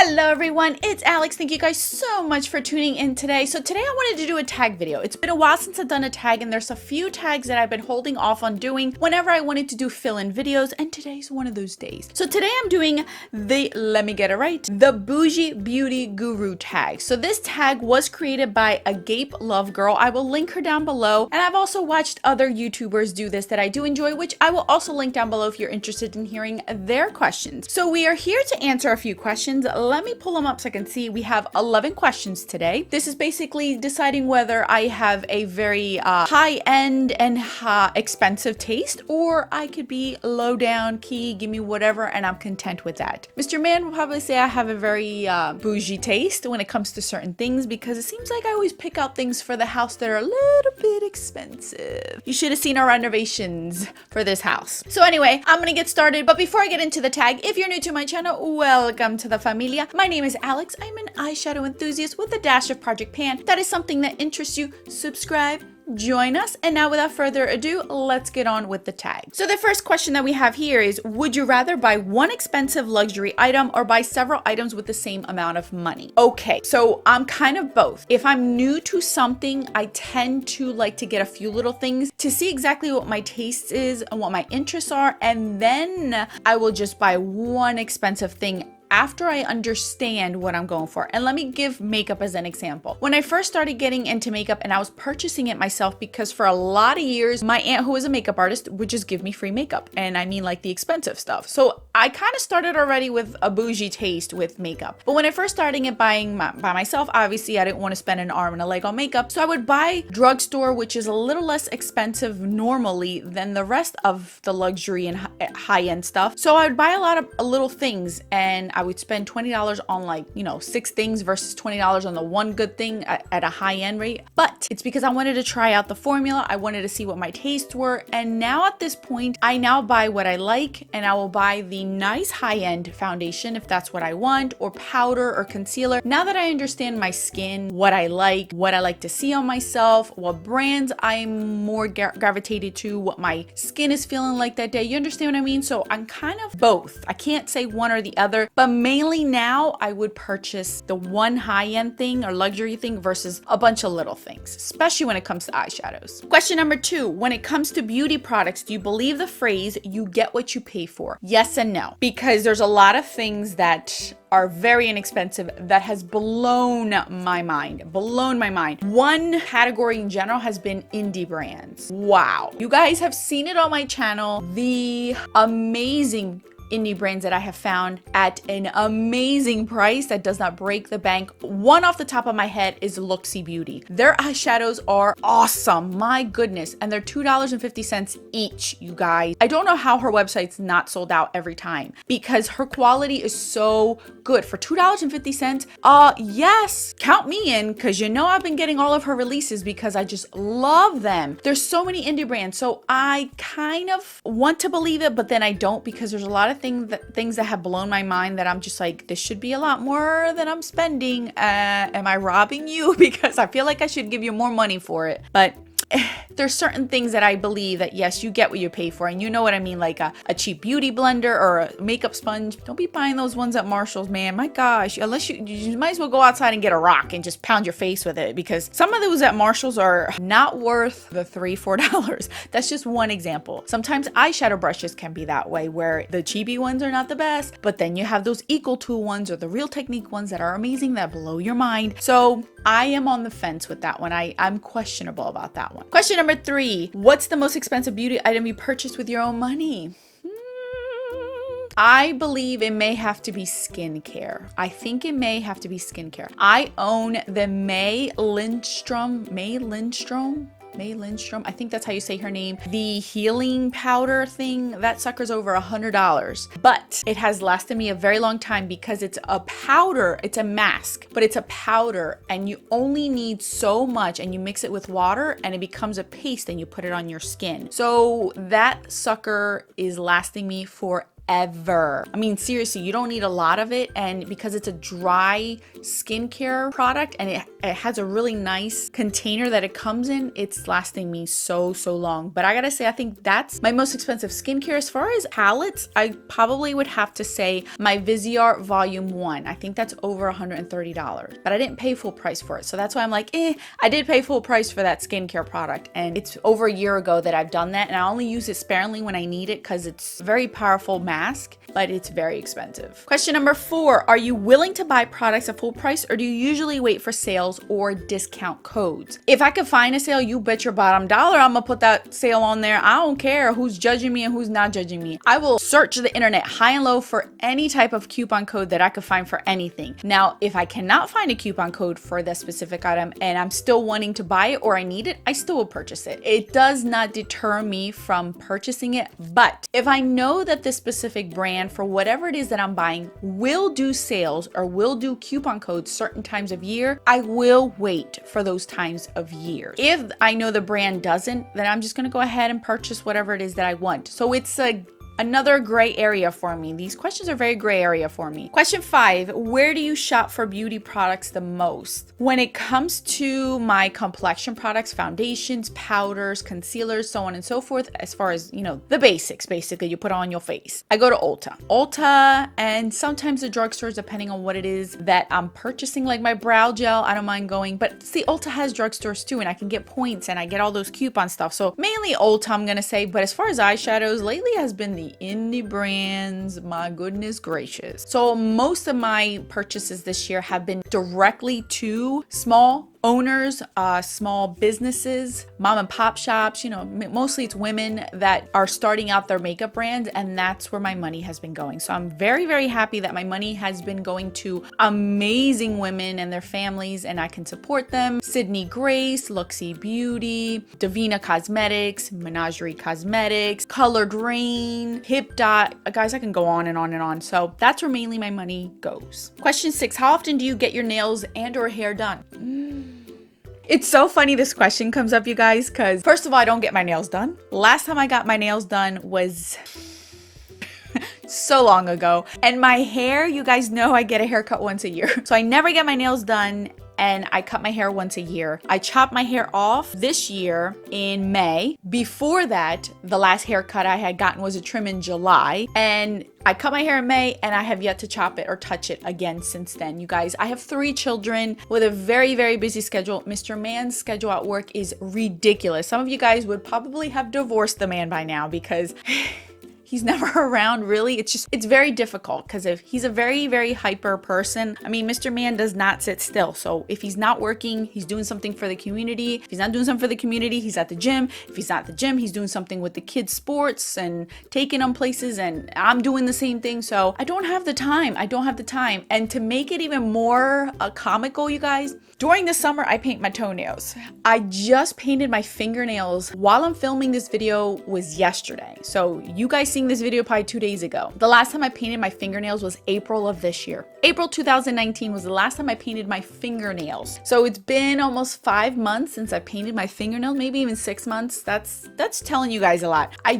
Hello everyone, it's Alex. Thank you guys so much for tuning in today. So today I wanted to do a tag video. It's been a while since I've done a tag and there's a few tags that I've been holding off on doing whenever I wanted to do fill-in videos, and today's one of those days. So today I'm doing the, let me get it right, the Boujee Beauty Guru Tag. So this tag was created by AGAPELOVEGIRL. I will link her down below, and I've also watched other YouTubers do this that I do enjoy, which I will also link down below if you're interested in hearing their questions. So we are here to answer a few questions. Let me pull them up so I can see. We have 11 questions today. This is basically deciding whether I have a very high-end and expensive taste, or I could be low down key, give me whatever, and I'm content with that. Mr. Man will probably say I have a very bougie taste when it comes to certain things, because it seems like I always pick out things for the house that are a little bit expensive. You should have seen our renovations for this house. So anyway, I'm gonna get started, but before I get into the tag, if you're new to my channel, welcome to the familia. My name is Alex. I'm an eyeshadow enthusiast with a dash of Project Pan. That is something that interests you. Subscribe, join us, and now without further ado, let's get on with the tag. So the first question that we have here is, would you rather buy one expensive luxury item or buy several items with the same amount of money? Okay, so I'm kind of both. If I'm new to something, I tend to like to get a few little things to see exactly what my taste is and what my interests are, and then I will just buy one expensive thing after I understand what I'm going for. And let me give makeup as an example. When I first started getting into makeup and I was purchasing it myself, because for a lot of years, my aunt, who is a makeup artist, would just give me free makeup. And I mean like the expensive stuff. So I kind of started already with a bougie taste with makeup. But when I first started buying by myself, obviously I didn't want to spend an arm and a leg on makeup. So I would buy Drugstore, which is a little less expensive normally than the rest of the luxury and high-end stuff. So I would buy a lot of little things, and I would spend $20 on, like, you know, 6 things versus $20 on the one good thing at a high-end rate. But it's because I wanted to try out the formula. I wanted to see what my tastes were. And now at this point, I now buy what I like, and I will buy the nice high-end foundation if that's what I want, or powder or concealer. Now that I understand my skin, what I like to see on myself, what brands I'm more gravitated to, what my skin is feeling like that day. You understand what I mean? So I'm kind of both. I can't say one or the other, but mainly now I would purchase the one high-end thing or luxury thing versus a bunch of little things, especially when it comes to eyeshadows. Question number 2, when it comes to beauty products, do you believe the phrase, you get what you pay for? Yes and no, because there's a lot of things that are very inexpensive that has blown my mind. One category in general has been indie brands. Wow. You guys have seen it on my channel. The amazing indie brands that I have found at an amazing price that does not break the bank. One off the top of my head is Luxie Beauty. Their eyeshadows are awesome, my goodness, and they're $2.50 each, you guys. I don't know how her website's not sold out every time, because her quality is so good. For $2.50, yes, count me in, because you know I've been getting all of her releases because I just love them. There's so many indie brands, so I kind of want to believe it, but then I don't, because there's a lot of things that have blown my mind that I'm just like, this should be a lot more than I'm spending. Am I robbing you? Because I feel like I should give you more money for it. But there's certain things that I believe that yes, you get what you pay for, and you know what I mean, like a cheap beauty blender or a makeup sponge. Don't be buying those ones at Marshall's, man. My gosh, unless you might as well go outside and get a rock and just pound your face with it, because some of those at Marshall's are not worth the $3-4. That's just one example. Sometimes eyeshadow brushes can be that way, where the cheapy ones are not the best, but then you have those Equal Tool ones or the Real Technique ones that are amazing, that blow your mind. So I am on the fence with that one. I'm questionable about that one. Question number 3, what's the most expensive beauty item you purchased with your own money? I believe it may have to be skincare. I think it may have to be skincare. I own the May Lindstrom, I think that's how you say her name. The healing powder thing, that sucker's over $100. But it has lasted me a very long time because it's a powder. It's a mask, but it's a powder, and you only need so much, and you mix it with water and it becomes a paste, and you put it on your skin. So that sucker is lasting me for forever. I mean, seriously, you don't need a lot of it, and because it's a dry skincare product and it has a really nice container that it comes in, it's lasting me so long. But I gotta say, I think that's my most expensive skincare. As far as palettes, I probably would have to say my Viseart Volume 1. I think that's over $130, but I didn't pay full price for it, so that's why I'm like, I did pay full price for that skincare product, and it's over a year ago that I've done that, and I only use it sparingly when I need it because it's a very powerful mask, but it's very expensive. Question number 4, are you willing to buy products at full price, or do you usually wait for sales or discount codes? If I could find a sale, you bet your bottom dollar I'm gonna put that sale on there. I don't care who's judging me and who's not judging me. I will search the internet high and low for any type of coupon code that I could find for anything. Now, if I cannot find a coupon code for that specific item and I'm still wanting to buy it or I need it, I still will purchase it. It does not deter me from purchasing it, but if I know that this specific brand, for whatever it is that I'm buying, will do sales or will do coupon codes certain times of year, I will wait for those times of year. If I know the brand doesn't, then I'm just gonna go ahead and purchase whatever it is that I want. So it's another gray area for me. These questions are very gray area for me. Question 5, where do you shop for beauty products the most? When it comes to my complexion products, foundations, powders, concealers, so on and so forth, as far as, you know, the basics, basically, you put on your face, I go to Ulta, and sometimes the drugstores, depending on what it is that I'm purchasing, like my brow gel, I don't mind going, but see, Ulta has drugstores too, and I can get points and I get all those coupon stuff. So mainly Ulta, I'm gonna say, but as far as eyeshadows, lately has been the indie brands, my goodness gracious. So most of my purchases this year have been directly to small owners, small businesses, mom and pop shops. You know, mostly it's women that are starting out their makeup brands, and that's where my money has been going. So I'm very happy that my money has been going to amazing women and their families, and I can support them. Sydney Grace, Luxie Beauty, Davina Cosmetics, Menagerie Cosmetics, Colored Rain, Hip Dot. Guys, I can go on and on and on. So that's where mainly my money goes. Question 6, how often do you get your nails and or hair done? It's so funny this question comes up, you guys, because first of all, I don't get my nails done. Last time I got my nails done was so long ago. And my hair, you guys know I get a haircut once a year. So I never get my nails done, and I cut my hair once a year. I chopped my hair off this year in May. Before that, the last haircut I had gotten was a trim in July, and I cut my hair in May, and I have yet to chop it or touch it again since then. You guys, I have 3 children with a very busy schedule. Mr. Man's schedule at work is ridiculous. Some of you guys would probably have divorced the man by now because he's never around, really. It's very difficult because if he's a very hyper person. I mean, Mr. Man does not sit still. So if he's not working, he's doing something for the community. If he's not doing something for the community, he's at the gym. If he's not at the gym, he's doing something with the kids' sports and taking them places, and I'm doing the same thing. So I don't have the time. And to make it even more comical, you guys, during the summer, I paint my toenails. I just painted my fingernails while I'm filming this video was yesterday. So you guys seeing this video probably 2 days ago. The last time I painted my fingernails was April of this year. April 2019 was the last time I painted my fingernails. So it's been almost 5 months since I painted my fingernails, maybe even 6 months. That's telling you guys a lot. I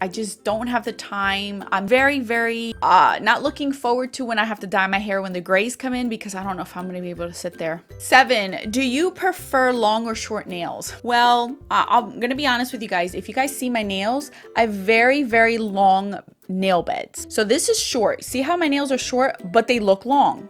just don't have the time. I'm very not looking forward to when I have to dye my hair when the grays come in, because I don't know if I'm gonna be able to sit there. 7, do you prefer long or short nails? Well, I'm gonna be honest with you guys. If you guys see my nails, I have very long nail beds. So this is short. See how my nails are short, but they look long.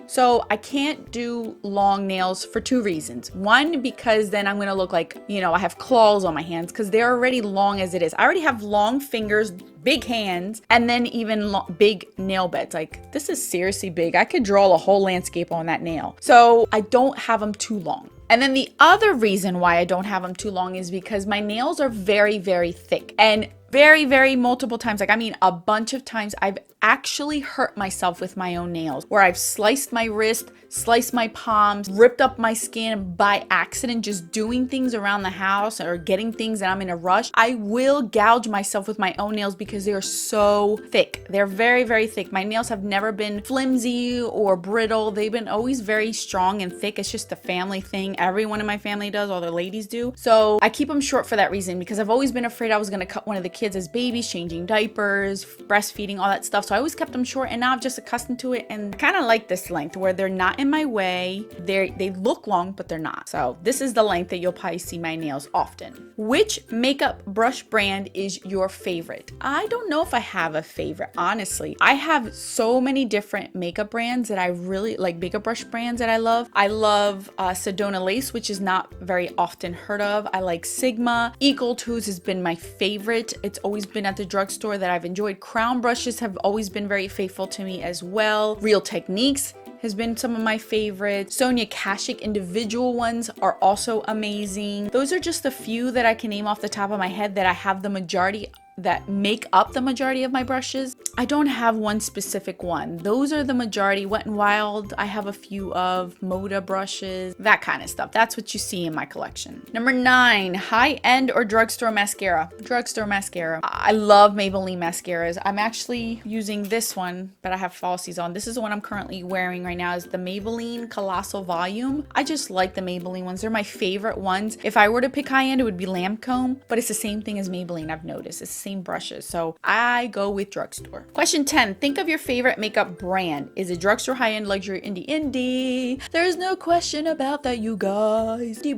So I can't do long nails for 2 reasons. One, because then I'm gonna look like, you know, I have claws on my hands because they're already long as it is. I already have long fingers, big hands, and then even big nail beds. Like, this is seriously big. I could draw a whole landscape on that nail. So I don't have them too long. And then the other reason why I don't have them too long is because my nails are very thick, and very multiple times, like I mean a bunch of times, I've actually hurt myself with my own nails, where I've sliced my wrist, sliced my palms, ripped up my skin by accident, just doing things around the house or getting things and I'm in a rush. I will gouge myself with my own nails because they are so thick. They're very thick. My nails have never been flimsy or brittle. They've been always very strong and thick. It's just a family thing. Everyone in my family does, all the ladies do. So I keep them short for that reason, because I've always been afraid I was gonna cut one of the kids kids as babies, changing diapers, breastfeeding, all that stuff. So I always kept them short, and now I'm just accustomed to it, and I kind of like this length where they're not in my way. They look long, but they're not. So this is the length that you'll probably see my nails often. Which makeup brush brand is your favorite? I don't know if I have a favorite, honestly. I have so many different makeup brands that I really like, makeup brush brands that I love. I love Sedona Lace, which is not very often heard of. I like Sigma. Equal Tools has been my favorite. It's always been at the drugstore that I've enjoyed. Crown brushes have always been very faithful to me as well. Real Techniques has been some of my favorites. Sonia Kashuk individual ones are also amazing. Those are just a few that I can name off the top of my head that I have the majority that make up the majority of my brushes. I don't have one specific one. Those are the majority. Wet n Wild, I have a few of. Moda brushes, that kind of stuff. That's what you see in my collection. Number 9, high-end or drugstore mascara? Drugstore mascara. I love Maybelline mascaras. I'm actually using this one, but I have falsies on. This is the one I'm currently wearing right now, is the Maybelline Colossal Volume. I just like the Maybelline ones. They're my favorite ones. If I were to pick high-end, it would be Lancome, but it's the same thing as Maybelline, I've noticed. It's same brushes, so I go with drugstore. Question 10, think of your favorite makeup brand. Is it drugstore, high-end, luxury, indie? There's no question about that, you guys. Indie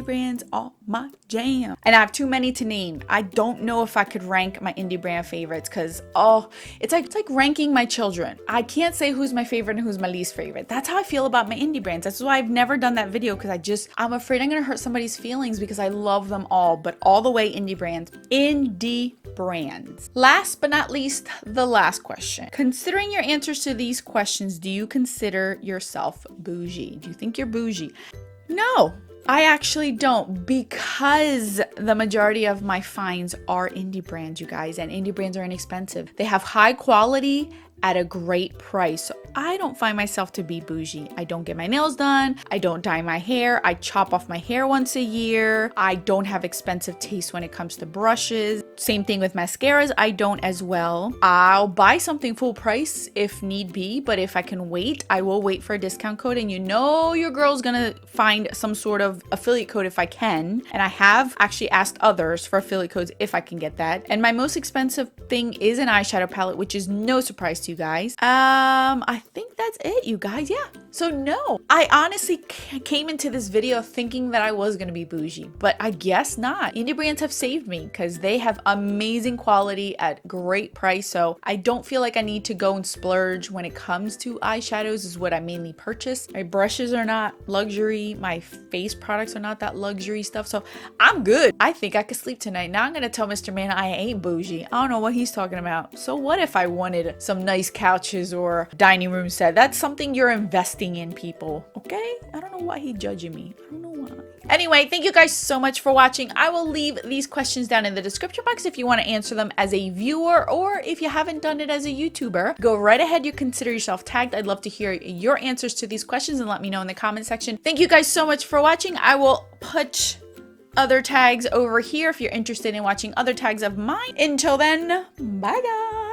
brands are my jam, and I have too many to name. I don't know if I could rank my indie brand favorites, because it's like ranking my children. I can't say who's my favorite and who's my least favorite. That's how I feel about my indie brands. That's why I've never done that video, because I'm afraid I'm gonna hurt somebody's feelings, because I love them all, but all the way indie brands. Last but not least, the last question. Considering your answers to these questions, do you consider yourself bougie? Do you think you're bougie? No, I actually don't, because the majority of my finds are indie brands, you guys, and indie brands are inexpensive. They have high quality at a great price. So I don't find myself to be bougie. I don't get my nails done. I don't dye my hair. I chop off my hair once a year. I don't have expensive taste when it comes to brushes. Same thing with mascaras. I don't as well. I'll buy something full price if need be, but if I can wait, I will wait for a discount code, and you know your girl's gonna find some sort of affiliate code if I can. And I have actually asked others for affiliate codes if I can get that. And my most expensive thing is an eyeshadow palette, which is no surprise to you guys. I think that's it, you guys. Yeah. So no, I honestly came into this video thinking that I was going to be bougie, but I guess not. Indie brands have saved me because they have amazing quality at great price. So I don't feel like I need to go and splurge when it comes to eyeshadows, is what I mainly purchase. My brushes are not luxury. My face products are not that luxury stuff. So I'm good. I think I could sleep tonight. Now I'm going to tell Mr. Man I ain't bougie. I don't know what he's talking about. So what if I wanted some nice couches or dining room set? That's something you're investing in, people. Okay? I don't know why he's judging me. I don't know why. Anyway, thank you guys so much for watching. I will leave these questions down in the description box if you want to answer them as a viewer, or if you haven't done it as a YouTuber. Go right ahead. You consider yourself tagged. I'd love to hear your answers to these questions and let me know in the comment section. Thank you guys so much for watching. I will put other tags over here if you're interested in watching other tags of mine. Until then, bye guys.